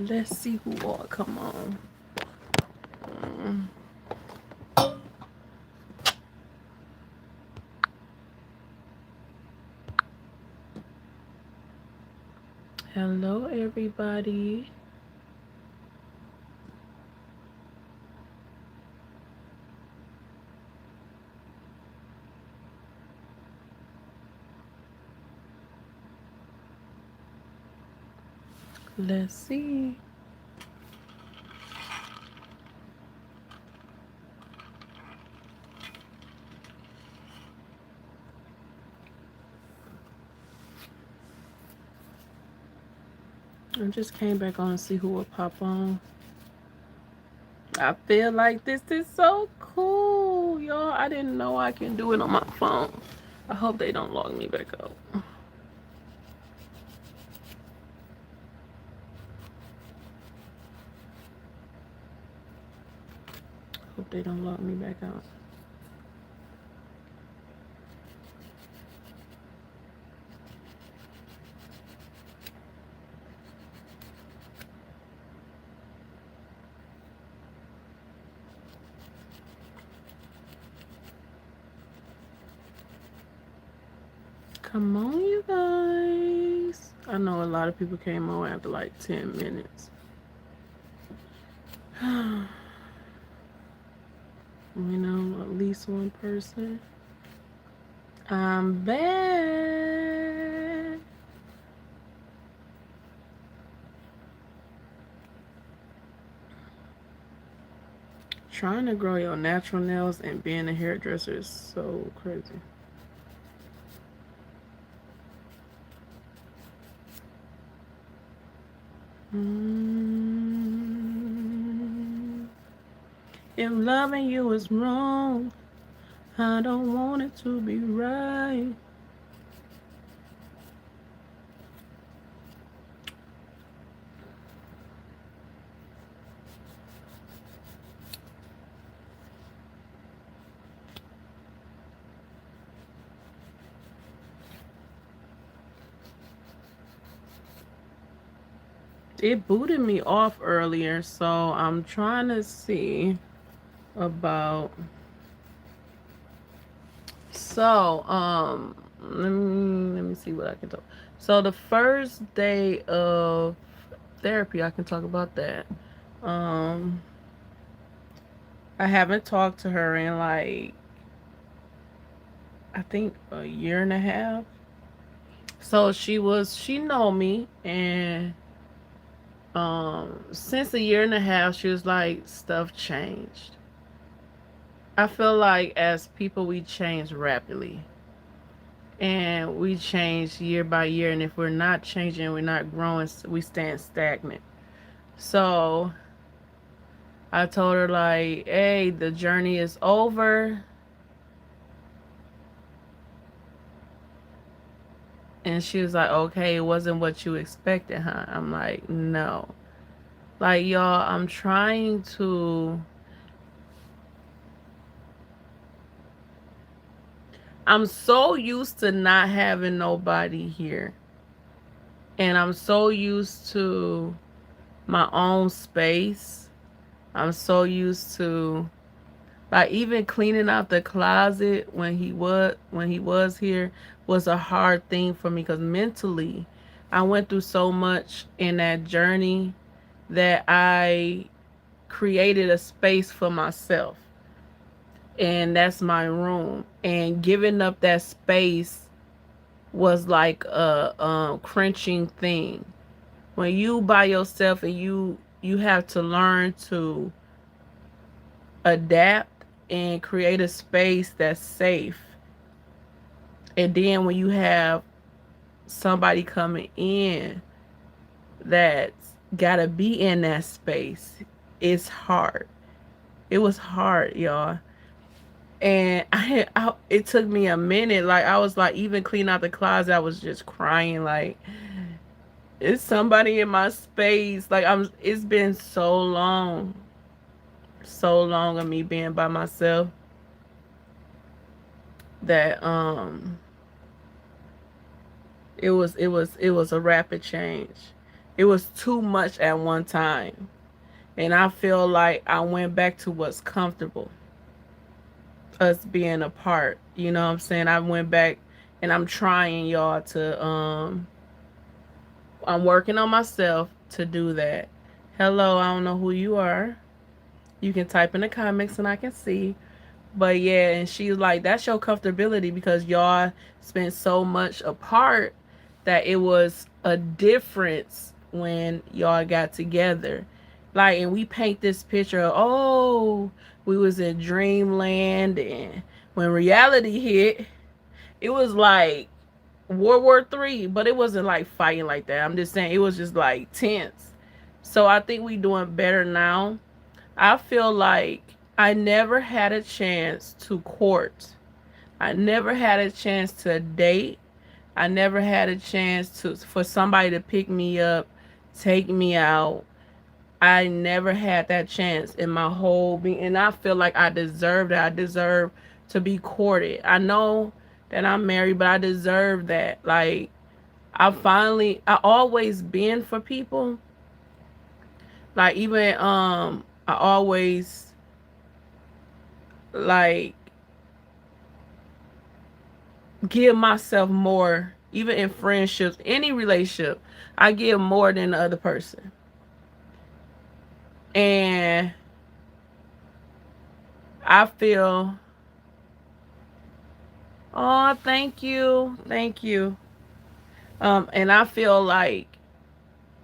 Let's see who all come on. Hello, everybody. Let's see. I just came back on to see who will pop on. I feel like this is so cool, y'all. I didn't know I can do it on my phone. I hope they don't log me back out. Hope they don't log me back out. Come on, you guys. I know a lot of people came on after like 10 minutes. You know, at least one person. I'm back. Trying to grow your natural nails and being a hairdresser is so crazy. If loving you is wrong, I don't want it to be right. It booted me off earlier, so I'm trying to see about. So, let me see what I can talk. So the first day of therapy, I can talk about that. Um, I haven't talked to her in like I think a year and a half. So she know me, and since a year and a half she was like stuff changed. I feel like as people we change rapidly, and we change year by year, and if we're not changing, we're not growing, we stand stagnant. So I told her like, hey, the journey is over. And she was like, okay, it wasn't what you expected, huh? I'm like, no. Like, y'all, I'm trying to. I'm so used to not having nobody here. And I'm so used to my own space. I'm so used to like even cleaning out the closet when he was here was a hard thing for me because mentally I went through so much in that journey that I created a space for myself, and that's my room, and giving up that space was like a crunching thing. When you by yourself and you have to learn to adapt and create a space that's safe. And then when you have somebody coming in that's gotta be in that space, it's hard. It was hard, y'all. And it took me a minute. Like I was like, even cleaning out the closet, I was just crying. Like, it's somebody in my space. Like It's been so long of me being by myself that it was a rapid change. It was too much at one time. And I feel like I went back to what's comfortable, us being apart. You know what I'm saying? I went back and I'm trying, y'all, to I'm working on myself to do that. Hello, I don't know who you are. You can type in the comments and I can see. But yeah, and she's like, that's your comfortability because y'all spent so much apart that it was a difference when y'all got together. Like, and we paint this picture of, oh, we was in dreamland, and when reality hit, it was like World War III, but it wasn't like fighting like that. I'm just saying it was just like tense. So I think we doing better now. I feel like I never had a chance to court. I never had a chance to date. I never had a chance to for somebody to pick me up, take me out. I never had that chance in my whole being, and I feel like I deserve that. I deserve to be courted. I know that I'm married, but I deserve that. Like I always been for people. Like even I always like give myself more, even in friendships, any relationship. I give more than the other person. And I feel, oh, thank you. Thank you. And I feel like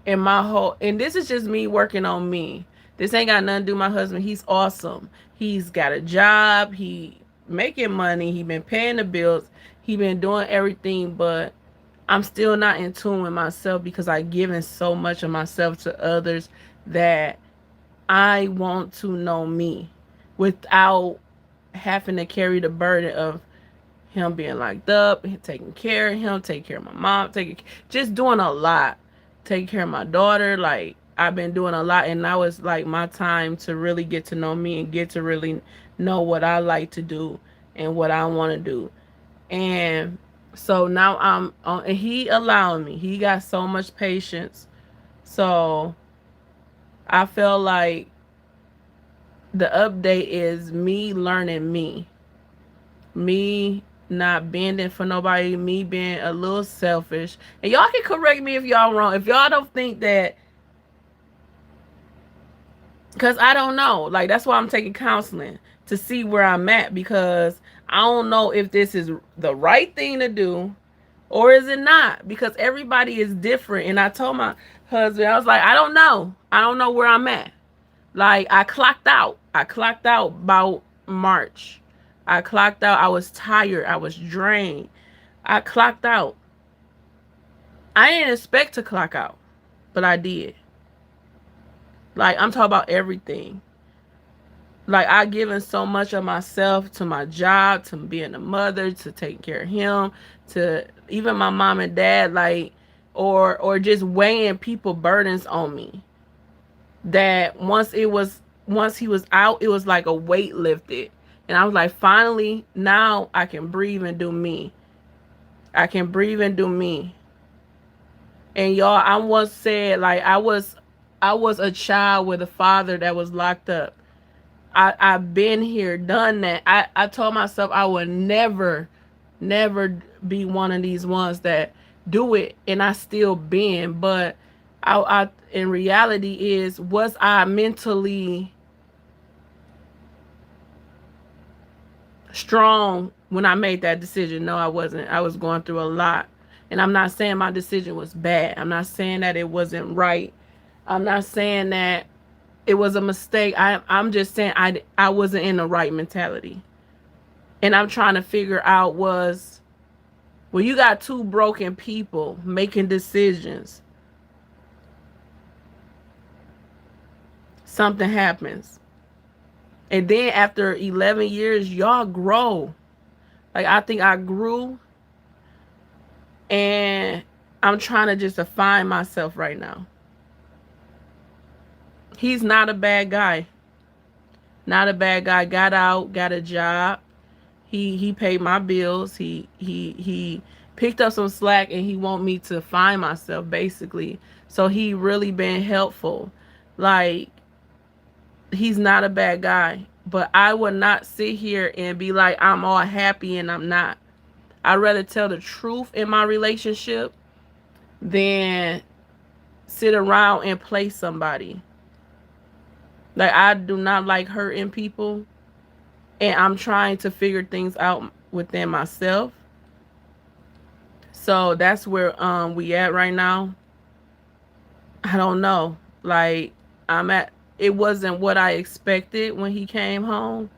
in my whole, and this is just me working on me. This ain't got nothing to do with my husband. He's awesome. He's got a job. He making money. He been paying the bills. He been doing everything, but I'm still not in tune with myself because I've given so much of myself to others that I want to know me without having to carry the burden of him being locked up, taking care of him, taking care of my mom, just doing a lot, taking care of my daughter. Like I've been doing a lot, and now it's like my time to really get to know me and get to really know what I like to do and what I want to do. And so now I'm on, and he allowed me. He got so much patience. So I feel like the update is me learning me not bending for nobody, me being a little selfish. And y'all can correct me if y'all wrong. If y'all don't think that, because I don't know. Like that's why I'm taking counseling to see where I'm at, because I don't know if this is the right thing to do or is it not, because everybody is different. And I told my husband, I was like, I don't know. I don't know where I'm at. Like I clocked out. I clocked out about March. I clocked out. I was tired. I was drained. I clocked out. I didn't expect to clock out, but I did. Like I'm talking about everything. Like I given so much of myself to my job, to being a mother, to taking care of him, to even my mom and dad, like or just weighing people burdens on me. That once he was out, it was like a weight lifted. And I was like, finally, now I can breathe and do me. I can breathe and do me. And y'all, I once said like I was a child with a father that was locked up. I've been here, done that. I told myself I would never be one of these ones that do it, and I still been. But I in reality is, was I mentally strong when I made that decision? No, I wasn't. I was going through a lot. And I'm not saying my decision was bad. I'm not saying that it wasn't right. I'm not saying that it was a mistake. I'm just saying I wasn't in the right mentality. And I'm trying to figure out was when you got two broken people making decisions, something happens. And then after 11 years, y'all grow. Like I think I grew, and I'm trying to just define myself right now. He's not a bad guy. Not a bad guy. Got out, got a job. He paid my bills. He picked up some slack, and he want me to find myself, basically. So he really been helpful. Like, he's not a bad guy, but I would not sit here and be like I'm all happy and I'm not. I'd rather tell the truth in my relationship than sit around and play somebody. Like, I do not like hurting people, and I'm trying to figure things out within myself. So that's where we at right now. I don't know. Like, I'm at it wasn't what I expected when he came home.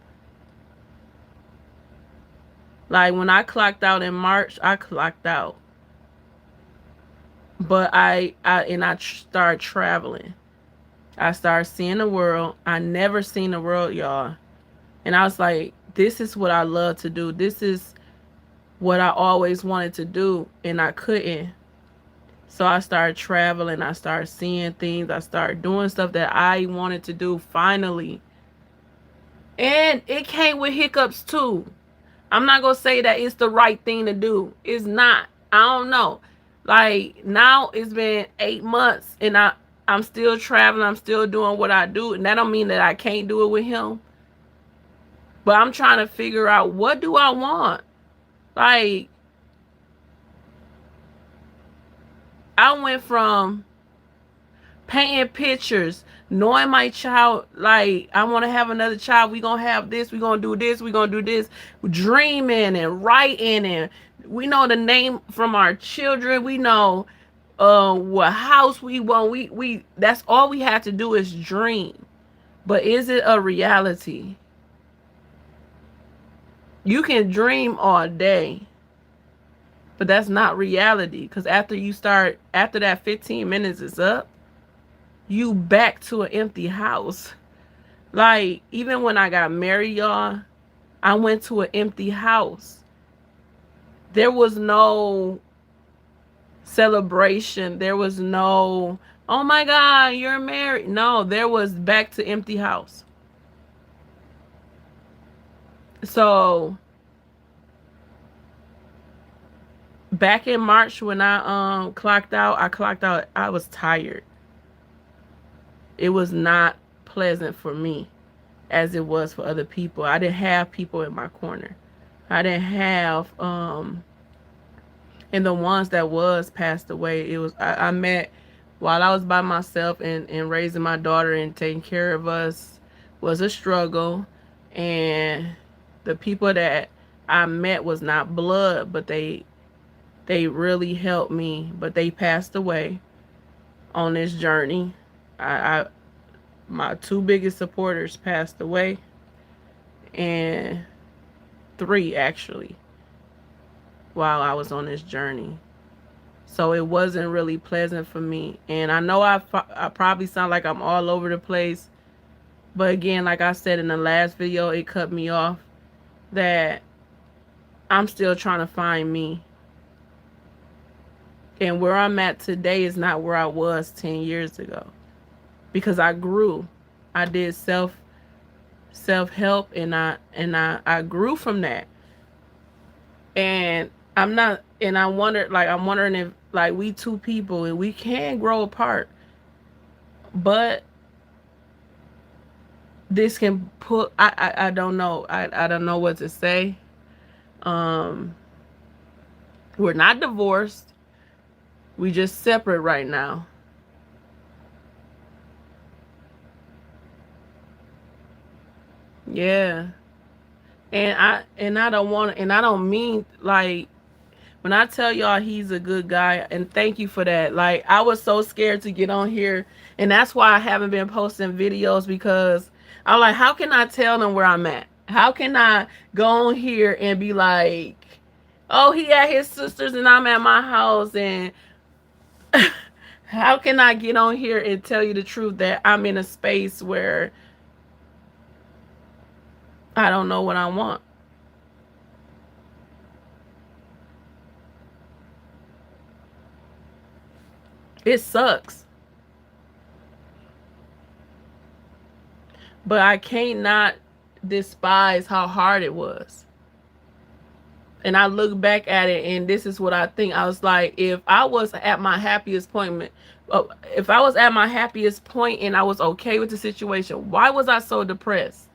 Like, when I clocked out in March, I clocked out. But I started traveling. I started seeing the world. I never seen the world, y'all. And I was like, this is what I love to do. This is what I always wanted to do, and I couldn't. So I started traveling. I started seeing things. I started doing stuff that I wanted to do finally. And it came with hiccups too. I'm not going to say that it's the right thing to do. It's not. I don't know. Like, now it's been 8 months, and I'm still traveling. I'm still doing what I do. And that don't mean that I can't do it with him. But I'm trying to figure out, what do I want? Like, I went from painting pictures, knowing my child, like, I want to have another child. We going to have this. We going to do this. We going to do this. Dreaming and writing. And we know the name from our children. We know what house we want. We that's all we have to do is dream. But is it a reality? You can dream all day, but that's not reality. Because after that 15 minutes is up, you back to an empty house. Like, even when I got married, y'all, I went to an empty house. There was no celebration. There was no, oh my God, you're married. No, there was back to empty house. So back in March when I clocked out, I was tired. It was not pleasant for me as it was for other people. I didn't have people in my corner. I didn't have and the ones that was passed away, it was I met while I was by myself, and raising my daughter and taking care of us was a struggle. And the people that I met was not blood, but they really helped me, but they passed away on this journey. I my two biggest supporters passed away, and three actually, while I was on this journey. So it wasn't really pleasant for me. And I know I probably sound like I'm all over the place, but again, like I said in the last video, it cut me off, that I'm still trying to find me. And where I'm at today is not where I was 10 years ago, because I grew. I did self-help, and I grew from that. And I'm not, and I'm wondering if, like, we two people and we can grow apart, but this can put, I don't know. I don't know what to say. Um we're not divorced. We just separate right now. Yeah. And I don't want, and I don't mean, like, when I tell y'all he's a good guy, and thank you for that. Like, I was so scared to get on here, and that's why I haven't been posting videos, because I'm like, how can I tell them where I'm at? How can I go on here and be like, oh, he at his sister's and I'm at my house, and how can I get on here and tell you the truth that I'm in a space where I don't know what I want? It sucks. But I can't not despise how hard it was. And I look back at it, and this is what I think. I was like, if I was at my happiest point, if I was at my happiest point and I was okay with the situation, why was I so depressed?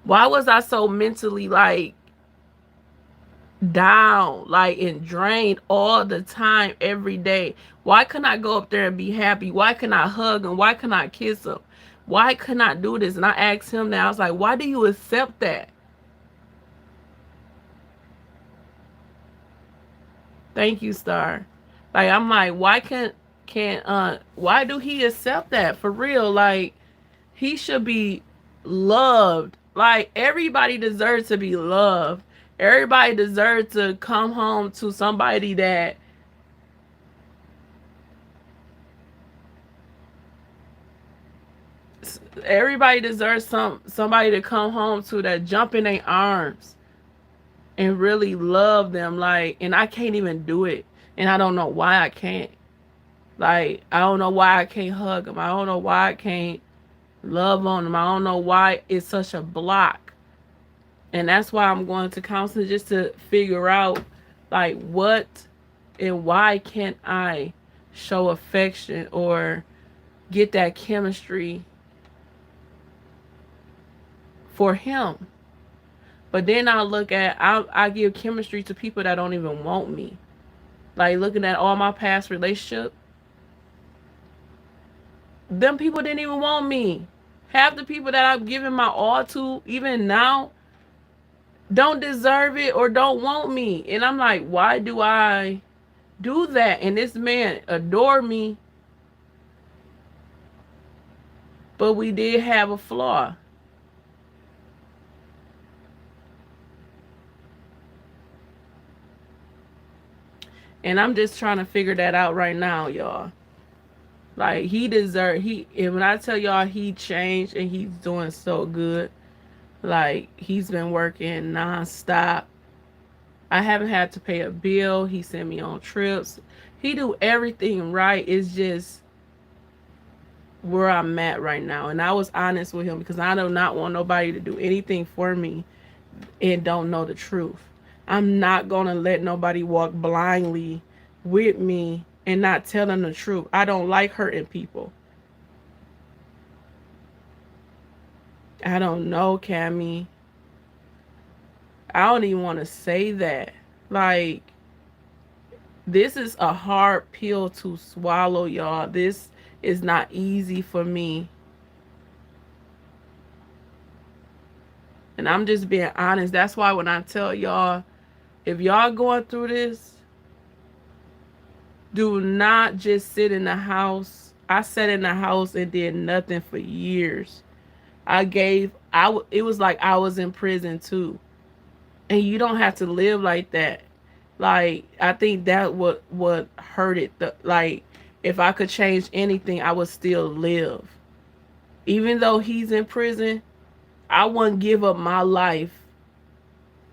Why was I so mentally like down, like, and drained all the time, every day? Why couldn't I go up there and be happy? Why couldn't I hug him? Why couldn't I kiss him? Why couldn't I do this? And I asked him that. I was like, why do you accept that? Thank you, Star. Like, I'm like, why can't why do he accept that for real? Like, he should be loved. Like, everybody deserves to be loved. Everybody deserves to come home to somebody that everybody deserves somebody to come home to that jump in their arms and really love them. Like, and I can't even do it. And I don't know why I can't. Like, I don't know why I can't hug them. I don't know why I can't love on them. I don't know why it's such a block. And that's why I'm going to counseling, just to figure out like what and why can't I show affection or get that chemistry for him. But then I look at, I give chemistry to people that don't even want me. Like, looking at all my past relationships, them people didn't even want me. Half the people that I've given my all to, even now, don't deserve it or don't want me. And I'm like, why do I do that? And this man adored me, but we did have a flaw. And I'm just trying to figure that out right now, y'all. Like, and when I tell y'all he changed and he's doing so good, like, he's been working nonstop. I haven't had to pay a bill. He sent me on trips. He do everything right. It's just where I'm at right now. And I was honest with him because I do not want nobody to do anything for me and don't know the truth. I'm not going to let nobody walk blindly with me and not tell them the truth. I don't like hurting people. I don't know, Cammy. I don't even want to say that. Like, this is a hard pill to swallow, y'all. This is not easy for me. And I'm just being honest. That's why when I tell y'all, if y'all going through this, do not just sit in the house. I sat in the house and did nothing for years. It was like I was in prison too. And you don't have to live like that. Like, I think that what hurt it. Like, if I could change anything, I would still live. Even though he's in prison, I wouldn't give up my life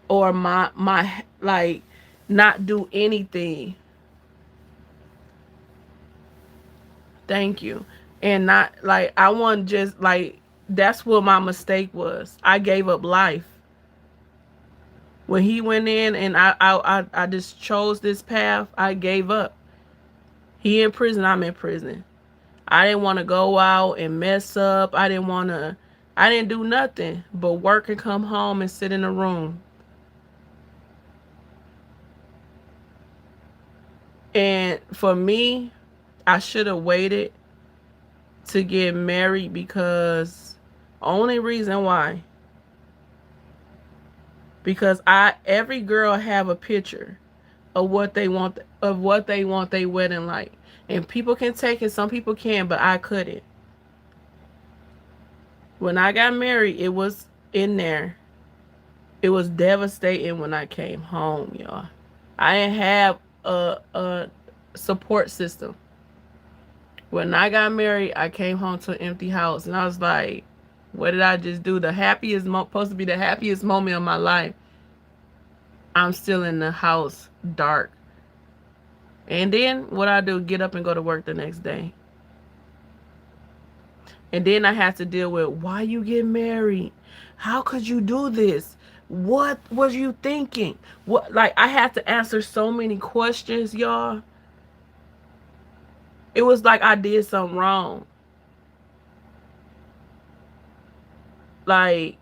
or my like, not do anything. Thank you. And not like, I want just like, that's what my mistake was. I gave up life. When he went in and I just chose this path, I gave up. He in prison, I'm in prison. I didn't want to go out and mess up. I didn't do nothing but work and come home and sit in a room. And for me, I should have waited to get married, because only reason why, because every girl have a picture of what they want their wedding like. And people can take it, some people can, but I couldn't. When I got married, it was in there. It was devastating when I came home, y'all. I didn't have a support system. When I got married, I came home to an empty house, and I was like, what did I just do? The happiest supposed to be the happiest moment of my life. I'm still in the house, dark. And then what I do, get up and go to work the next day. And then I had to deal with, why you get married? How could you do this? What was you thinking? What, like, I had to answer so many questions, y'all. It was like I did something wrong. Like,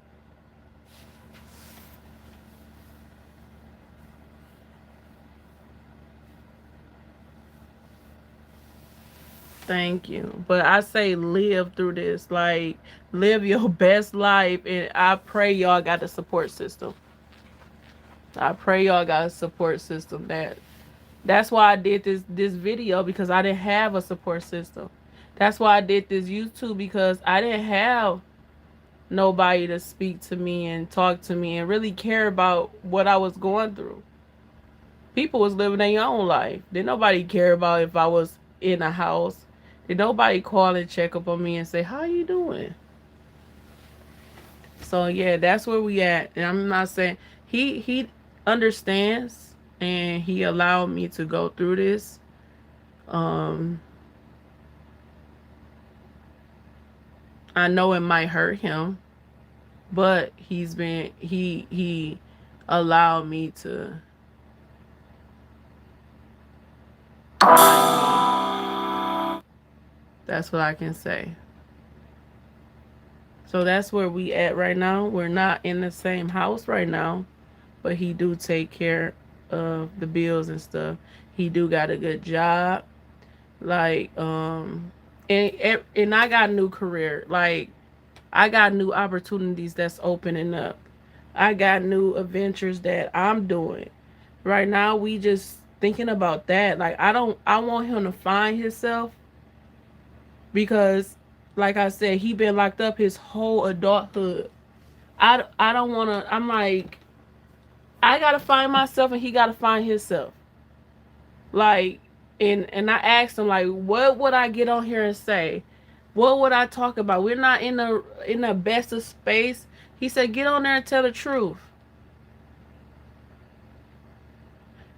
thank you. But I say live through this. Like, live your best life. And I pray y'all got a support system. I pray y'all got a support system. That's why I did this video, because I didn't have a support system. That's why I did this YouTube, because I didn't have nobody to speak to me and talk to me and really care about what I was going through. People was living their own life. Did nobody care about if I was in a house? Did nobody call and check up on me and say, how you doing? So yeah, that's where we at. And I'm not saying he understands, and he allowed me to go through this. I know it might hurt him, but he allowed me to find me. That's what I can say. So that's where we at right now. We're not in the same house right now, but he do take care of the bills and stuff. He do got a good job. Like, and I got a new career. Like, I got new opportunities that's opening up. I got new adventures that I'm doing. Right now we just thinking about that. Like, I want him to find himself, because like I said, he been locked up his whole adulthood. I don't want to. I'm like, I got to find myself and he got to find himself. Like, and I asked him, like, what would I get on here and say? What would I talk about? We're not in the best of space. He said, get on there and tell the truth.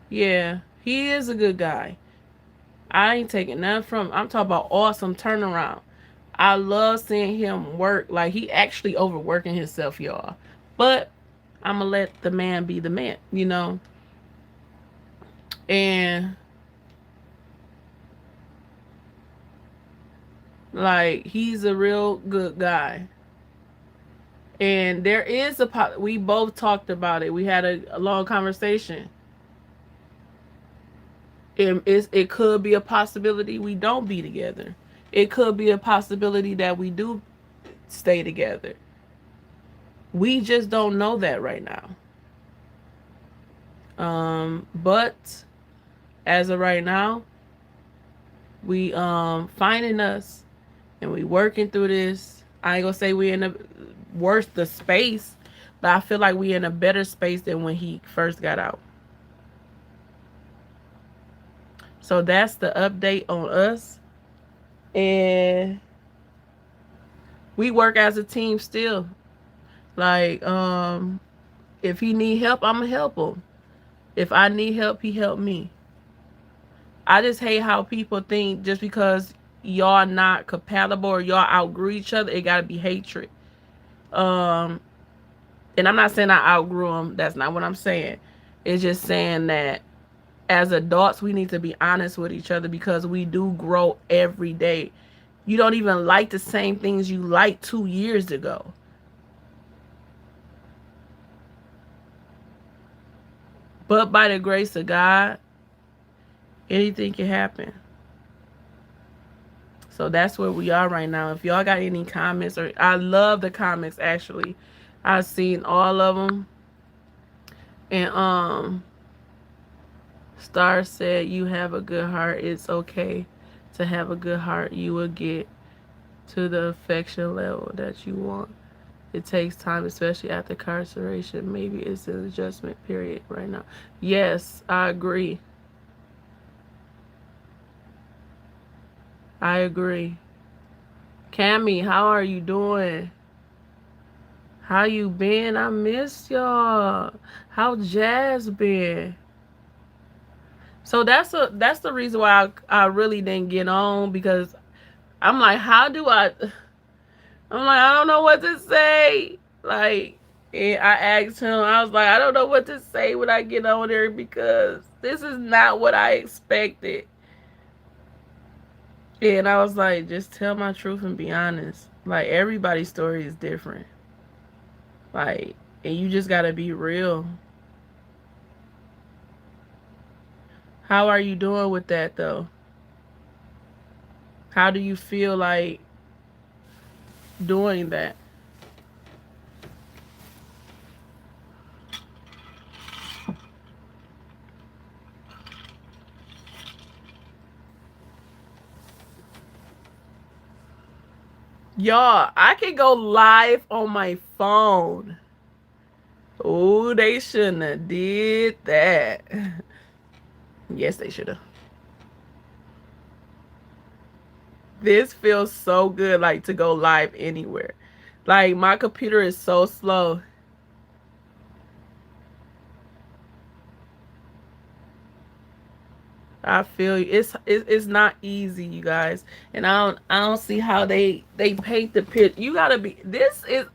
Yeah, he is a good guy. I ain't taking nothing from him. I'm talking about awesome turnaround. I love seeing him work. Like, he actually overworking himself, y'all. But I'm gonna let the man be the man, you know. And like, he's a real good guy. And there is we both talked about it. We had a long conversation. It could be a possibility we don't be together. It could be a possibility that we do stay together. We just don't know that right now. But as of right now, we finding us, and we working through this. I ain't gonna say we in the space, but I feel like we in a better space than when he first got out. So that's the update on us. And we work as a team still. Like, if he need help, I'm gonna help him. If I need help, he help me. I just hate how people think just because y'all not compatible or y'all outgrew each other, it gotta be hatred. And I'm not saying I outgrew him. That's not what I'm saying. It's just saying that as adults, we need to be honest with each other, because we do grow every day. You don't even like the same things you liked 2 years ago. But by the grace of God, anything can happen. So that's where we are right now. If y'all got any comments, or I love the comments actually. I've seen all of them. And Star said, you have a good heart. It's okay to have a good heart. You will get to the affection level that you want. It takes time, especially after incarceration. Maybe it's an adjustment period right now. Yes, I agree. I agree. Cammy, how are you doing? How you been? I missed y'all. How Jazz been? So that's the reason why I really didn't get on, because I'm like, how do I? I'm like, I don't know what to say. Like, And I asked him, I was like, I don't know what to say when I get on there because this is not what I expected. And I was like, just tell my truth and be honest. Like, everybody's story is different. Like, and you just gotta be real. How are you doing with that though? How do you feel like doing that? Y'all, I can go live on my phone. Oh, they shouldn't have did that. Yes, they should have. This feels so good, like to go live anywhere. Like my computer is so slow. I feel you. It's not easy, you guys, and I don't see how they paint the picture. You gotta be. This is,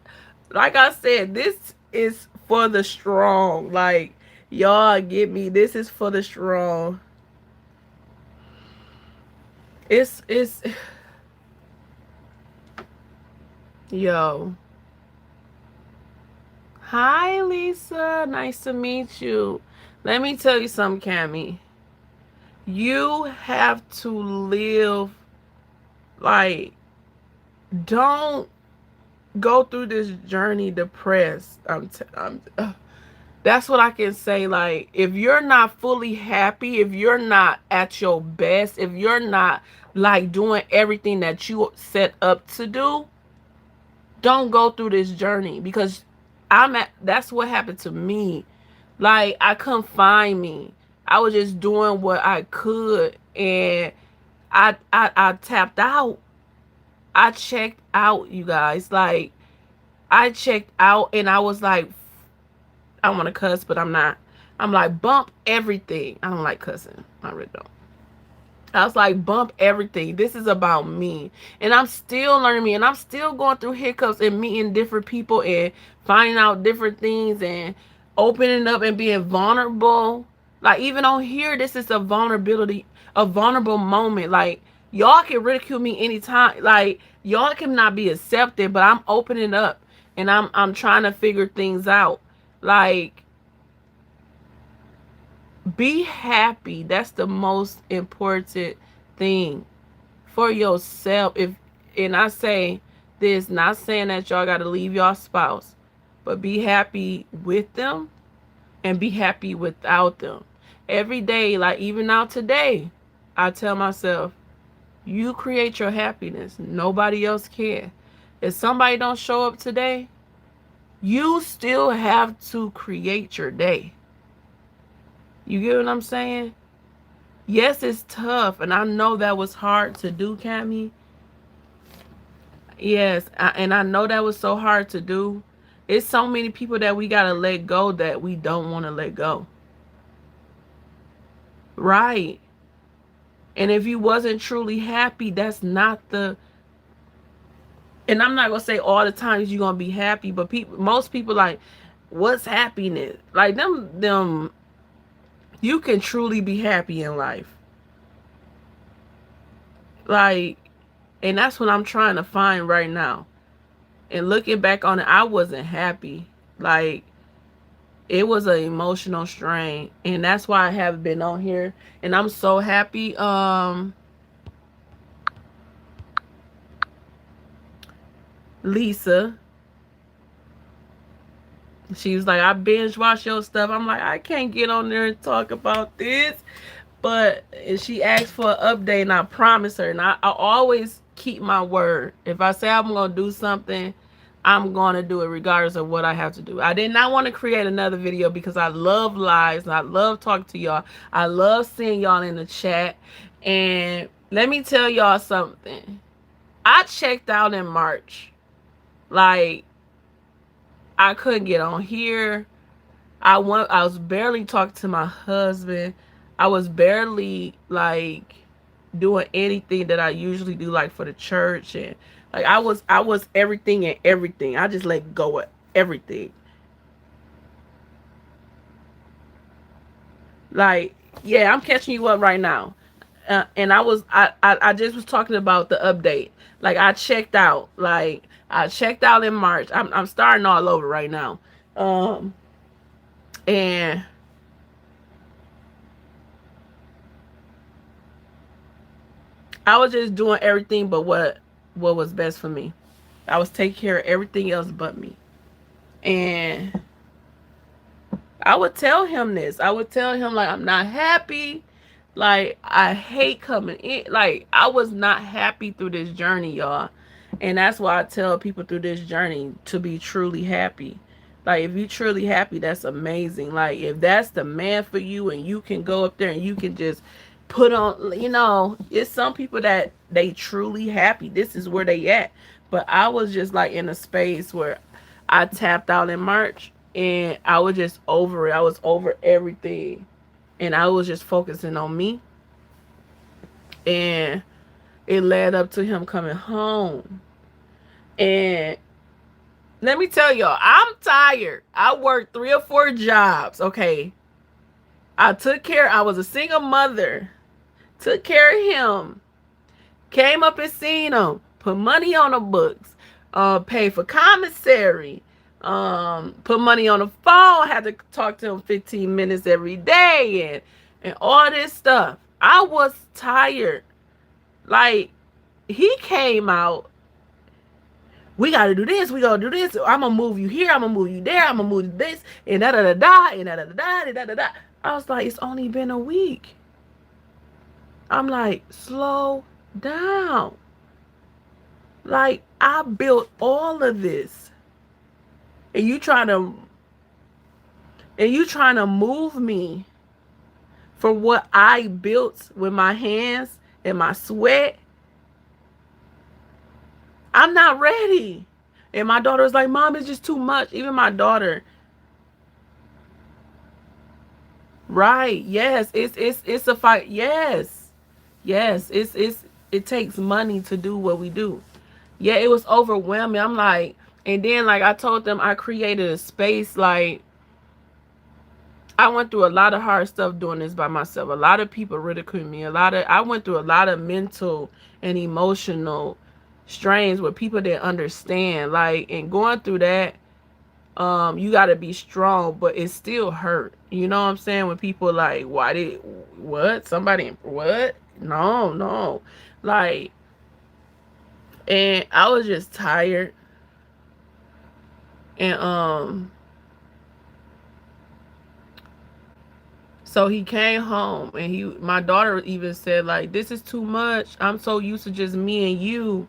like I said, this is for the strong. Like, y'all get me. This is for the strong. It's yo. Hi, Lisa. Nice to meet you. Let me tell you something, Cammy. You have to live, like, don't go through this journey depressed. That's what I can say. Like, if you're not fully happy, if you're not at your best, if you're not like doing everything that you set up to do, don't go through this journey, because that's what happened to me. Like, I couldn't find me. I was just doing what I could, and I tapped out. I checked out, you guys. Like, I checked out, and I was like, I want to cuss, but I'm not. I'm like, bump everything. I don't like cussing. I really don't. I was like, bump everything. This is about me. And I'm still learning me. And I'm still going through hiccups and meeting different people and finding out different things and opening up and being vulnerable. Like, even on here, this is a vulnerable moment. Like, y'all can ridicule me anytime. Like, y'all cannot be accepted, but I'm opening up and I'm trying to figure things out. Like, be happy. That's the most important thing for yourself. And I say this, not saying that y'all got to leave your spouse, but be happy with them and be happy without them. Every day, like even now today, I tell myself, you create your happiness. Nobody else can. If somebody don't show up today, you still have to create your day. You get what I'm saying? Yes, it's tough, and I know that was hard to do, Cammy. Yes, and I know that was so hard to do. It's so many people that we gotta let go that we don't want to let go. Right. And if you wasn't truly happy, that's not the. And I'm not gonna say all the times you're gonna be happy, but most people like, what's happiness? Like them. You can truly be happy in life. Like, and that's what I'm trying to find right now. And looking back on it, I wasn't happy. Like, it was an emotional strain, and that's why I haven't been on here. And I'm so happy. Lisa, she was like, I binge watch your stuff. I'm like, I can't get on there and talk about this. But she asked for an update, and I promised her. And I always keep my word. If I say I'm going to do something, I'm going to do it regardless of what I have to do. I did not want to create another video because I love lives, and I love talking to y'all. I love seeing y'all in the chat. And let me tell y'all something. I checked out in March. Like, I couldn't get on here. I was barely talking to my husband. I was barely like doing anything that I usually do, like for the church, and like I was everything and everything. I just let go of everything. Like, yeah, I'm catching you up right now. And I just was talking about the update. Like, I checked out. Like, I checked out in March. I'm starting all over right now. Um, and I was just doing everything but what was best for me. I was taking care of everything else but me. And I would tell him this. I would tell him, like, I'm not happy. Like, I hate coming in. Like, I was not happy through this journey, y'all. And that's why I tell people through this journey to be truly happy. Like, if you truly happy, that's amazing. Like, if that's the man for you and you can go up there and you can just put on, it's some people that they truly happy. This is where they at. But I was just like in a space where I tapped out in March and I was just over it. I was over everything. And I was just focusing on me. And it led up to him coming home. And let me tell y'all, I'm tired. I worked 3 or 4 jobs. Okay. I was a single mother. Took care of him. Came up and seen him. Put money on the books. Paid for commissary. Put money on the phone. Had to talk to him 15 minutes every day and all this stuff. I was tired. Like, he came out. We got to do this. We got to do this. I'm going to move you here. I'm going to move you there. I'm going to move this. And da da da da. And da da da da. And da da da. I was like, it's only been a week. I'm like, slow down. Like, I built all of this. And you trying to move me for what I built with my hands and my sweat. I'm not ready. And my daughter was like, Mom, it's just too much. Even my daughter. Right. Yes. It's a fight. Yes. Yes. It takes money to do what we do. Yeah, it was overwhelming. I'm like, and then like I told them I created a space. Like, I went through a lot of hard stuff doing this by myself. A lot of people ridiculed me. I went through a lot of mental and emotional strains where people didn't understand. Like, and going through that, you gotta be strong, but it still hurt. You know what I'm saying? When people like, what? Somebody, what? No, no. Like, and I was just tired. And, so he came home and my daughter even said, like, this is too much. I'm so used to just me and you.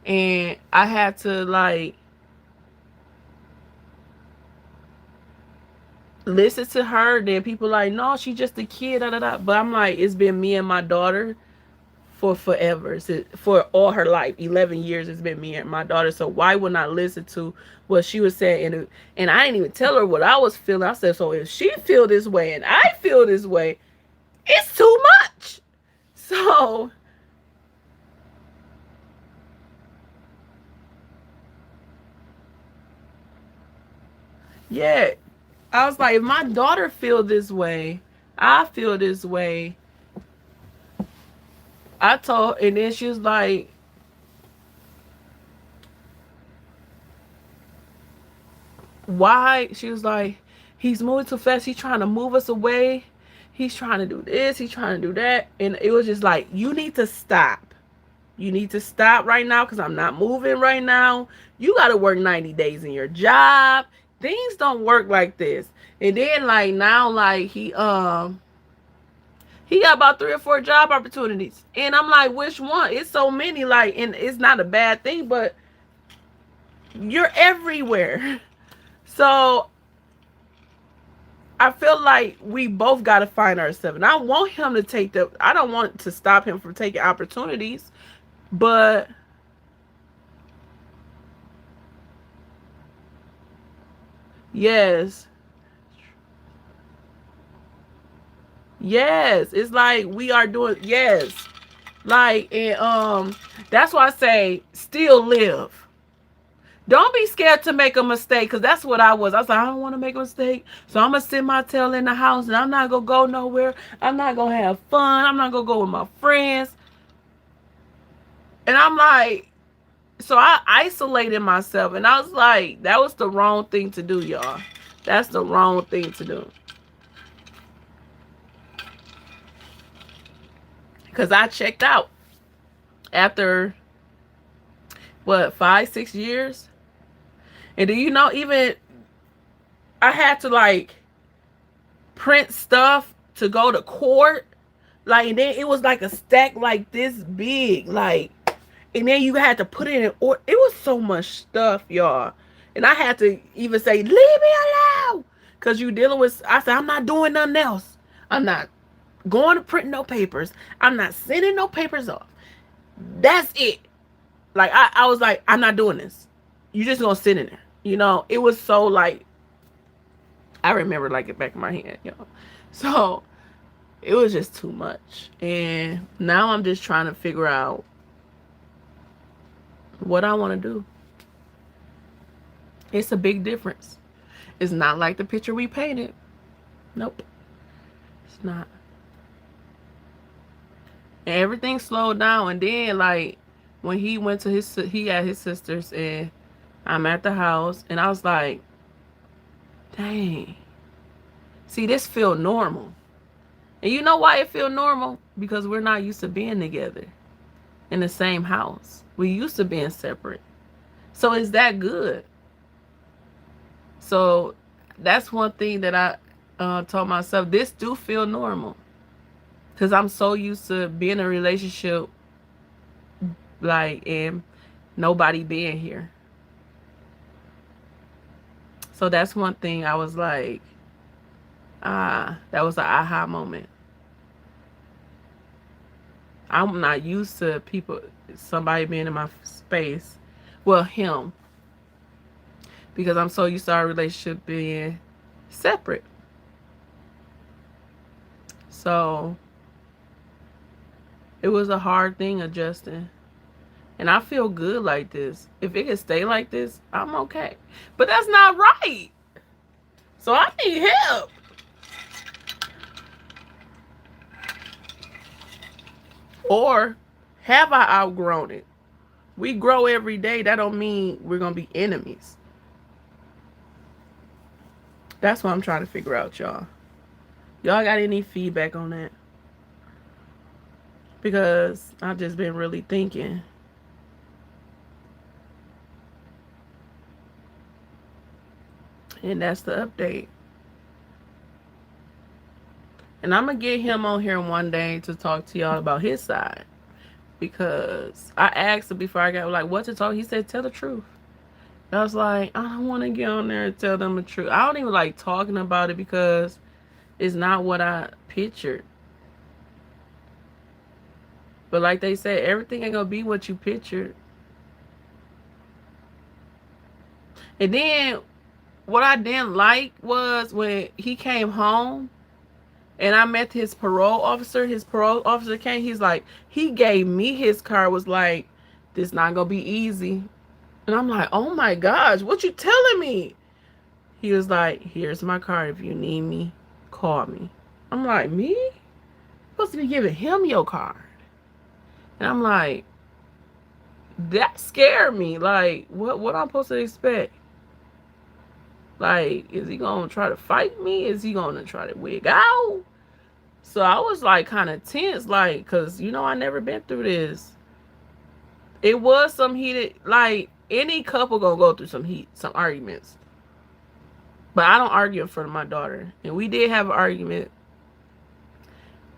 And I had to, like, listen to her. Then people like, no, she's just a kid. Da, da, da. But I'm like, it's been me and my daughter for forever. For all her life. 11 years it's been me and my daughter. So why would I listen to what she was saying? And I didn't even tell her what I was feeling. I said, so if she feel this way and I feel this way, it's too much. So yeah, I was like, if my daughter feel this way, I feel this way. And then she was like, why? She was like, he's moving too fast. He's trying to move us away. He's trying to do this. He's trying to do that. And it was just like, you need to stop. You need to stop right now because I'm not moving right now. You got to work 90 days in your job. Things don't work like this. And then like now, like he got about 3 or 4 job opportunities. And I'm like, which one? It's so many, like, and it's not a bad thing, but you're everywhere. So I feel like we both got to find ourselves. And I want him to I don't want to stop him from taking opportunities, but yes. Yes. It's like we are doing, yes. Like, and that's why I say still live. Don't be scared to make a mistake, because that's what I was. I was like, I don't want to make a mistake, so I'm going to sit my tail in the house, and I'm not going to go nowhere. I'm not going to have fun. I'm not going to go with my friends. And I'm like, so I isolated myself, and I was like, that was the wrong thing to do, y'all. That's the wrong thing to do. Because I checked out after, what, 5-6 years? And do you know, even I had to like print stuff to go to court. Like, and then it was like a stack like this big. Like, and then you had to put it in order. It was so much stuff, y'all. And I had to even say, leave me alone. Because you dealing with, I said, I'm not doing nothing else. I'm not going to print no papers. I'm not sending no papers off. That's it. Like, I was like, I'm not doing this. You just gonna sit in there. You know, it was so like, I remember like it back in my hand, y'all. So it was just too much. And now I'm just trying to figure out what I want to do. It's a big difference. It's not like the picture we painted. Nope. It's not. And everything slowed down. And then, like, when he went to he had his sisters, and I'm at the house, and I was like, dang. See, this feel normal. And you know why it feel normal? Because we're not used to being together in the same house. We used to being separate. So is that good? So that's one thing that I told myself. This do feel normal. Because I'm so used to being in a relationship, like, and nobody being here. So that's one thing I was like, that was an aha moment. I'm not used to somebody being in my space. Well, him. Because I'm so used to our relationship being separate. So it was a hard thing adjusting. And I feel good like this. If it can stay like this, I'm okay. But that's not right. So I need help. Or have I outgrown it? We grow every day. That don't mean we're going to be enemies. That's what I'm trying to figure out, y'all. Y'all got any feedback on that? Because I've just been really thinking. And that's the update. And I'm going to get him on here one day to talk to y'all about his side. Because I asked him before I got, like, what to talk. He said, tell the truth. And I was like, I don't want to get on there and tell them the truth. I don't even like talking about it because it's not what I pictured. But like they said, everything ain't going to be what you pictured. And then what I didn't like was when he came home and I met his parole officer. His parole officer came. He's like, he gave me his card. Was like, this not going to be easy. And I'm like, oh my gosh, what you telling me? He was like, here's my card. If you need me, call me. I'm like, me? You're supposed to be giving him your card. And I'm like, that scared me. Like, what I'm supposed to expect? Like, is he going to try to fight me? Is he going to try to wig out? So I was like kind of tense, like, because, you know, I never been through this. It was some heated, like, any couple gonna go through some arguments. But I don't argue in front of my daughter. And we did have an argument.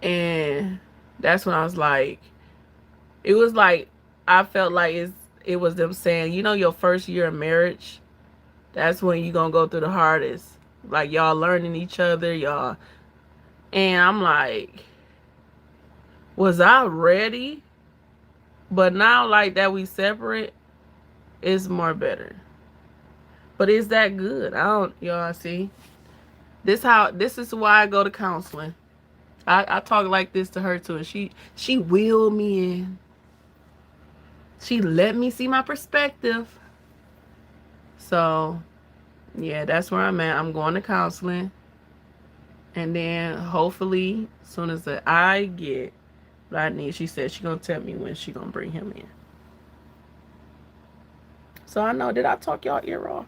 And that's when I was like, it was like, I felt like it was them saying, you know, your first year of marriage, that's when you gonna go through the hardest. Like, y'all learning each other, y'all. And I'm like, was I ready? But now, like, that we separate, it's more better. But is that good? I don't, y'all see. This is why I go to counseling. I talk like this to her too, and she wheeled me in. She let me see my perspective. So yeah, that's where I'm at. I'm going to counseling, and then hopefully, as soon as I get what I need, she said she gonna tell me when she gonna bring him in. So I know. Did I talk y'all ear off?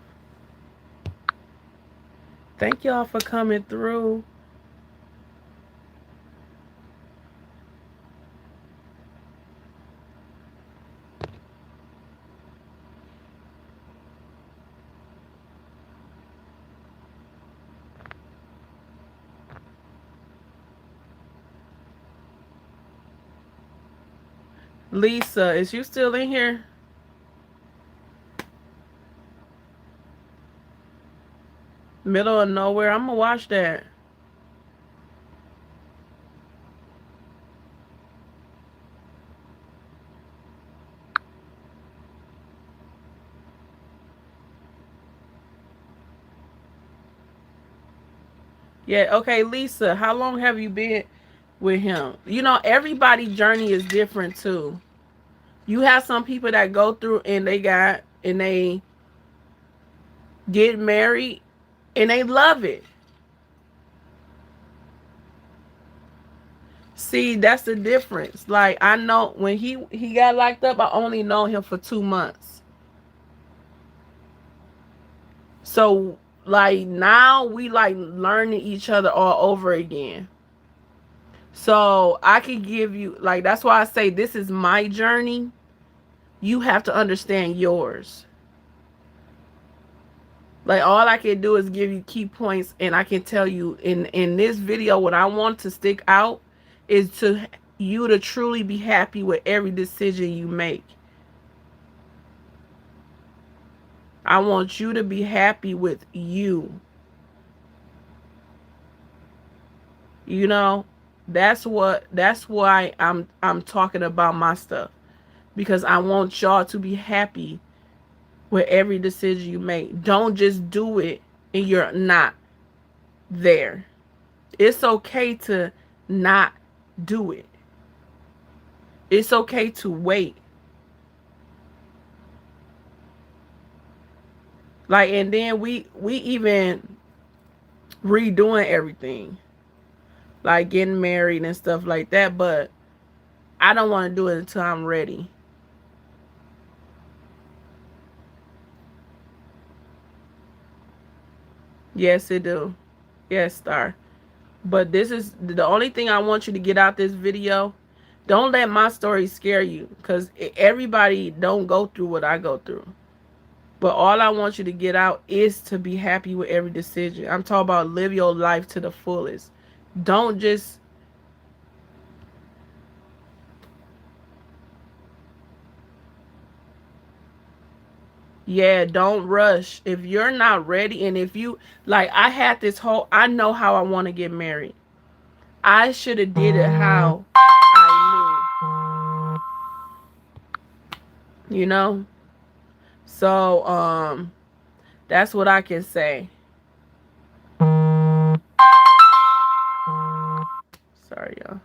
Thank y'all for coming through. Lisa, is you still in here? Middle of nowhere. I'm gonna watch that. Yeah, okay, Lisa, how long have you been with him? You know, everybody's journey is different too. You have some people that go through and they get married and they love it. See, that's the difference. Like I know when he got locked up, I only know him for 2 months. So like now we like learning each other all over again. So I can give you like that's why I say this is my journey. You have to understand yours. Like all I can do is give you key points, and I can tell you in this video what I want to stick out is to you to truly be happy with every decision you make. I want you to be happy with you. You know, that's why I'm talking about my stuff, because I want y'all to be happy with every decision you make. Don't just do it and you're not there. It's okay to not do it. It's okay to wait. Like, and then we even redoing everything, like getting married and stuff like that. But I don't want to do it until I'm ready. Yes, it do. Yes, Star. But this is the only thing I want you to get out this video. Don't let my story scare you, because everybody don't go through what I go through. But all I want you to get out is to be happy with every decision. I'm talking about live your life to the fullest. Don't just don't rush. If you're not ready, and if you like I had this whole I know how I want to get married. I should have did it how I knew. You know? So that's what I can say. Sorry, y'all.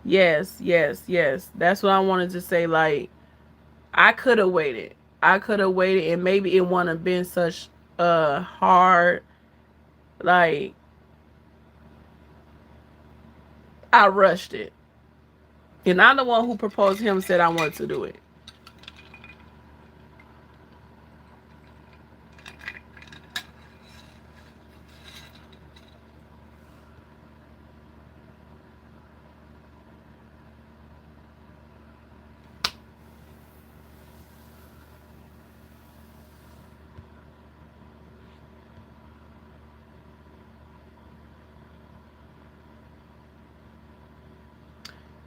Yes. That's what I wanted to say. Like, I could have waited. And maybe it wouldn't have been such a hard, like, I rushed it. And I'm the one who proposed him, said I wanted to do it.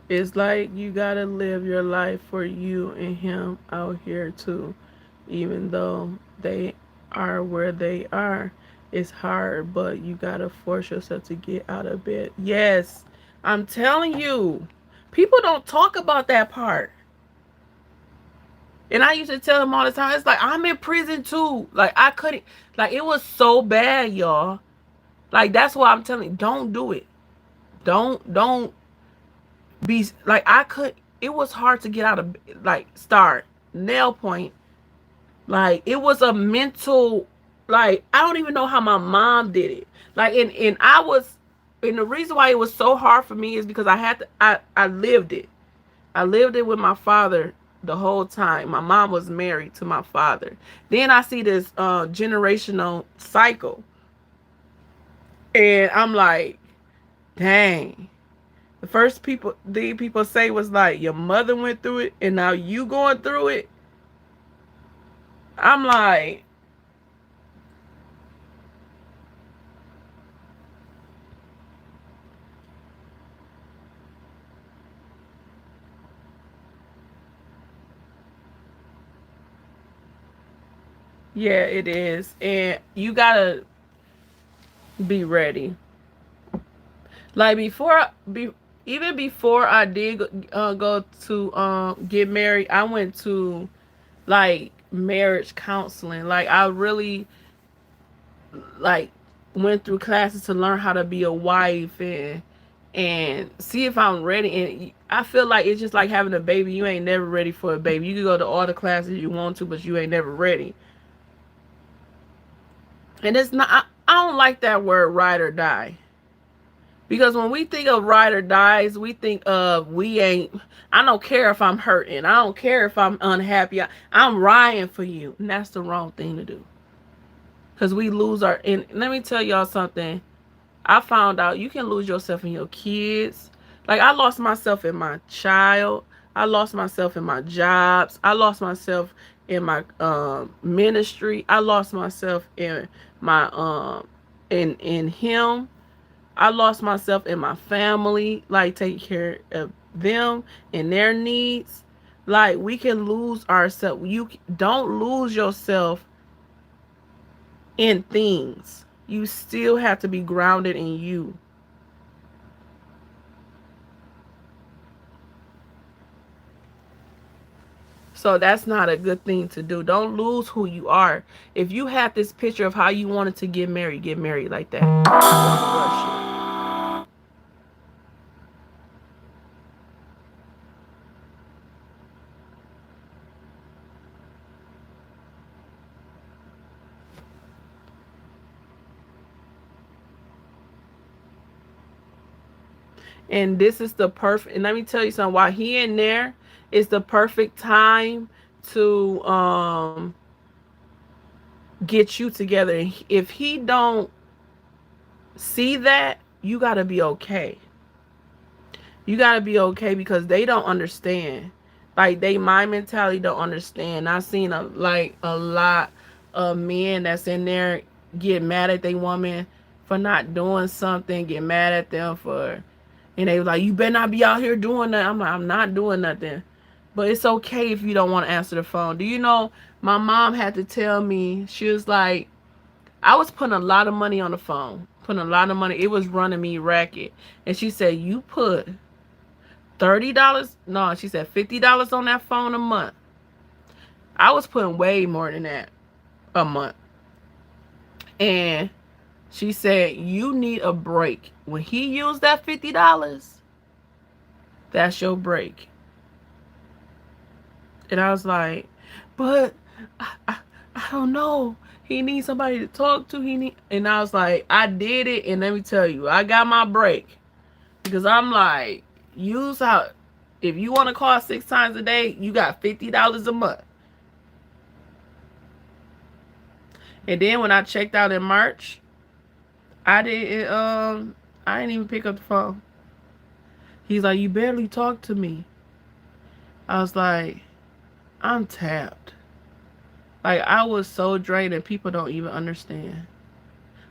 It's like you gotta live your life for you and him out here too. Even though they are where they are, it's hard, but you gotta force yourself to get out of bed. Yes, I'm telling you, people don't talk about that part. And I used to tell them all the time, it's like I'm in prison too. Like I couldn't, like it was so bad, y'all. Like that's why I'm telling you, don't do it. Don't be like I could. It was hard to get out of like start nail point. Like it was a mental, like I don't even know how my mom did it. Like and I was, and the reason why it was so hard for me is because I had to, I lived it. I lived it with my father the whole time. My mom was married to my father. Then I see this generational cycle, and I'm like, dang. The first people the people say was like your mother went through it, and now you going through it. I'm like, yeah, it is, and you gotta be ready. Like even before I did go to get married, I went to like marriage counseling. Like I really like went through classes to learn how to be a wife and see if I'm ready. And I feel like it's just like having a baby. You ain't never ready for a baby. You can go to all the classes you want to, but you ain't never ready. And it's not. I don't like that word ride or die. Because when we think of ride or dies, we think of we ain't. I don't care if I'm hurting. I don't care if I'm unhappy. I'm riding for you, and that's the wrong thing to do. Because we lose our. And let me tell y'all something. I found out you can lose yourself in your kids. Like I lost myself in my child. I lost myself in my jobs. I lost myself in my ministry. I lost myself in my in him. I lost myself in my family, like taking care of them and their needs. Like we can lose ourselves. You don't lose yourself in things. You still have to be grounded in you. So that's not a good thing to do. Don't lose who you are. If you have this picture of how you wanted to get married like that. Don't rush it. And this is the perfect, and let me tell you something, while he in there is the perfect time to get you together. And if he don't see that, you got to be okay. You got to be okay because they don't understand. Like they my mentality don't understand. I've seen a lot of men that's in there get mad at their woman for not doing something, get mad at them for, and they was like, you better not be out here doing that. I'm like, I'm not doing nothing. But it's okay if you don't want to answer the phone. Do you know my mom had to tell me, she was like, I was putting a lot of money on the phone. Putting a lot of money. It was running me racket. And she said, you put $30, no, she said $50 on that phone a month. I was putting way more than that a month. And she said, you need a break. When he used that $50, that's your break. And I was like, but I don't know. He needs somebody to talk to. And I was like, I did it. And let me tell you, I got my break. Because I'm like, use how, if you want to call 6 times a day, you got $50 a month. And then when I checked out in March, I didn't even pick up the phone. He's like, you barely talk to me. I was like, I'm tapped. Like I was so drained and people don't even understand.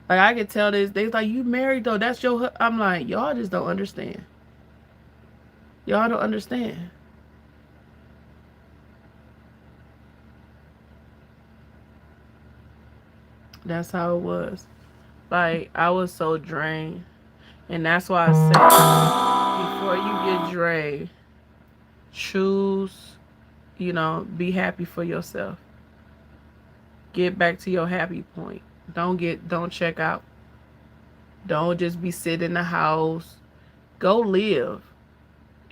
Like I could tell this, they like, you married though, that's your I'm like, y'all just don't understand. Y'all don't understand. That's how it was. Like I was so drained. And that's why I said before you get drained, choose, be happy for yourself. Get back to your happy point. Don't check out. Don't just be sitting in the house. Go live.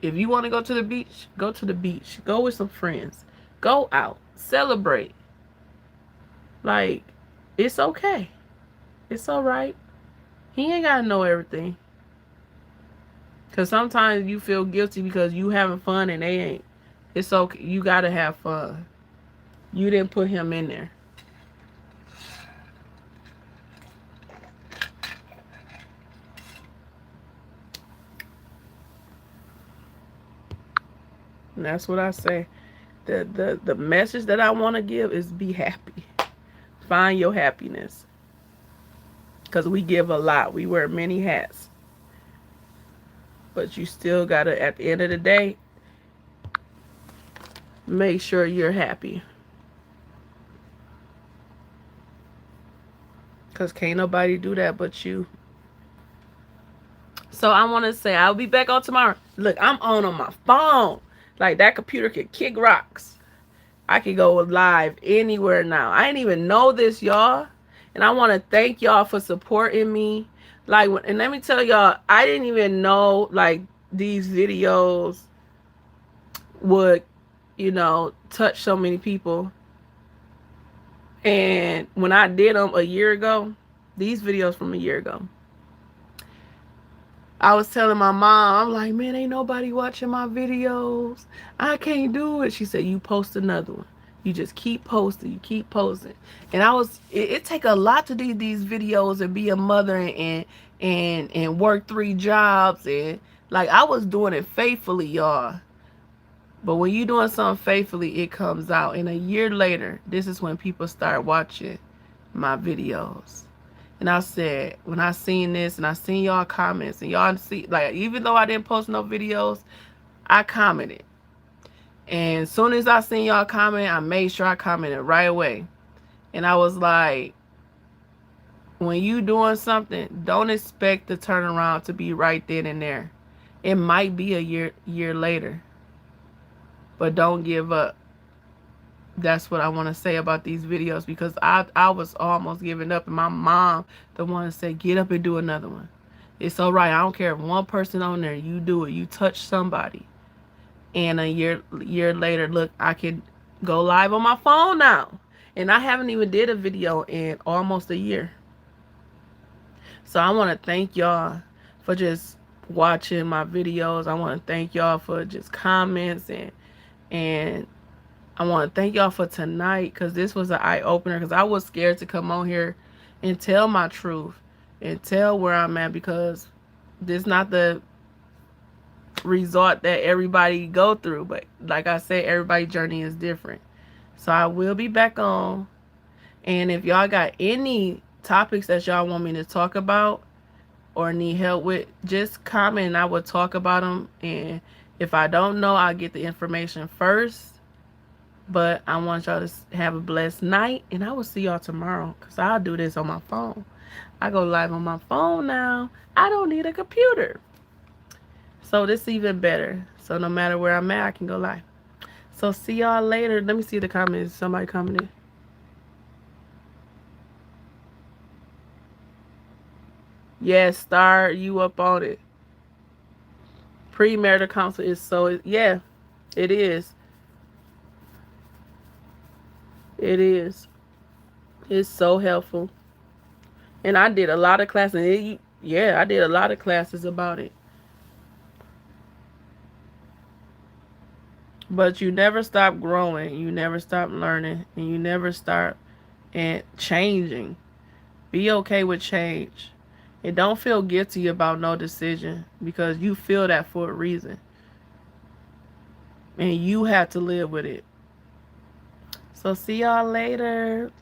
If you want to go to the beach, go to the beach. Go with some friends. Go out. Celebrate. Like, it's okay. It's all right. He ain't got to know everything. Because sometimes you feel guilty because you having fun and they ain't. It's okay. You got to have fun. You didn't put him in there. And that's what I say. The message that I want to give is be happy. Find your happiness. Because we give a lot. We wear many hats. But you still got to, at the end of the day, make sure you're happy. Because can't nobody do that but you. So I want to say I'll be back on tomorrow. Look, I'm on my phone. Like, that computer can kick rocks. I can go live anywhere now. I didn't even know this, y'all. And I want to thank y'all for supporting me. Like, and let me tell y'all, I didn't even know, like, these videos would, touch so many people. And when I did them a year ago, these videos from a year ago, I was telling my mom, I'm like, man, ain't nobody watching my videos. I can't do it. She said, you post another one. You just keep posting. You keep posting. And it take a lot to do these videos and be a mother and work 3 jobs. And like, I was doing it faithfully, y'all. But when you doing something faithfully, it comes out. And a year later, this is when people start watching my videos. And I said, when I seen this and I seen y'all comments and y'all see, like, even though I didn't post no videos, I commented. And as soon as I seen y'all comment, I made sure I commented right away. And I was like, when you doing something, don't expect the turnaround to be right then and there. It might be a year later. But don't give up. That's what I want to say about these videos, because I was almost giving up, and my mom, the one that said, get up and do another one. It's all right. I don't care if one person on there, you do it. You touch somebody. And a year later, look, I can go live on my phone now. And I haven't even did a video in almost a year. So I want to thank y'all for just watching my videos. I want to thank y'all for just comments, and I want to thank y'all for tonight, because this was an eye-opener, because I was scared to come on here and tell my truth and tell where I'm at, because this is not the result that everybody go through. But like I said, everybody's journey is different. So I will be back on. And if y'all got any topics that y'all want me to talk about or need help with, just comment and I will talk about them. And if I don't know, I'll get the information first. But I want y'all to have a blessed night, and I will see y'all tomorrow, because I'll do this on my phone. I go live on my phone now. I don't need a computer. So this is even better. So no matter where I'm at, I can go live. So see y'all later. Let me see the comments. Somebody commented. Yes, Star, you up on it. Premarital counsel is so, yeah, it is. It is. It's so helpful. And I did a lot of classes. I did a lot of classes about it. But you never stop growing. You never stop learning. And you never stop and changing. Be okay with change. And don't feel guilty about no decision, because you feel that for a reason. And you have to live with it. So see y'all later.